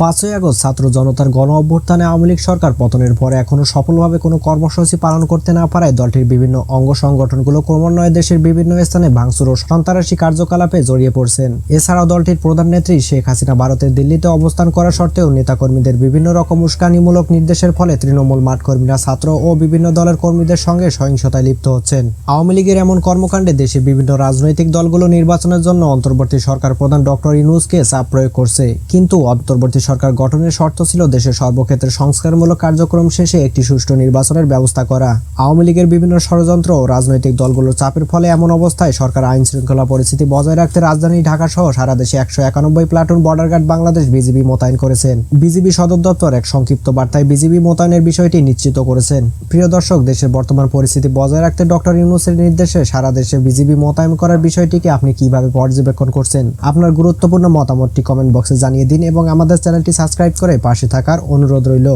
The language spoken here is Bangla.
5ই আগস্ট ছাত্র জনতার গণ অভ্যুত্থানে আওয়ামী লীগ সরকার পতনের পরে এখনো সফলভাবে কোনো কর্মসূচি পালন করতে না পারায় দলটির বিভিন্ন অঙ্গ সংগঠনগুলো ক্রমান্বয়ে দেশের বিভিন্ন স্থানে ভাঙচুর ও সন্ত্রাসী কার্যকলাপে জড়িয়ে পড়ছেন। এছাড়াও দলটির প্রধান নেত্রী শেখ হাসিনা ভারতের দিল্লিতে অবস্থান করা সত্ত্বেও নেতাকর্মীদের বিভিন্ন রকম উস্কানিমূলক নির্দেশের ফলে তৃণমূল মাঠ কর্মীরা ছাত্র ও বিভিন্ন দলের কর্মীদের সঙ্গে সহিংসতায় লিপ্ত হচ্ছেন। আওয়ামী লীগের এমন কর্মকাণ্ডে দেশের বিভিন্ন রাজনৈতিক দলগুলো নির্বাচনের জন্য অন্তর্বর্তী সরকার প্রধান ডক্টর ইউনূসকে চাপ প্রয়োগ করছে। কিন্তু অন্তর্বর্তী সরকার গঠনের শর্ত ছিল দেশের সর্বক্ষেত্রে সংস্কারমূলক কার্যক্রম শেষে একটি সুষ্ঠু নির্বাচনের ব্যবস্থা করা। আওয়ামী লীগের বিভিন্ন ষড়যন্ত্র ও রাজনৈতিক দলগুলোর চাপের ফলে এমন অবস্থায় সরকার আইন শৃঙ্খলা পরিস্থিতি বজায় রাখতে রাজধানী ঢাকা সহ সারা দেশে 191 platoon border guard Bangladesh BGB মোতায়েন করেছেন। বিজিবি সদর দপ্তর এক সংক্ষিপ্ত বার্তায় বিজিবি মোতায়েনের বিষয়টি নিশ্চিত করেছেন। প্রিয় দর্শক, দেশের বর্তমান পরিস্থিতি বজায় রাখতে ডক্টর ইউনূসের নির্দেশে সারা দেশে বিজিবি মোতায়েন করার বিষয়টিকে আপনি কিভাবে পর্যবেক্ষণ করছেন? আপনার গুরুত্বপূর্ণ মতামতটি কমেন্ট বক্সে জানিয়ে দিন এবং আমাদের চ্যানেলটি সাবস্ক্রাইব করে পাশে থাকার অনুরোধ রইল।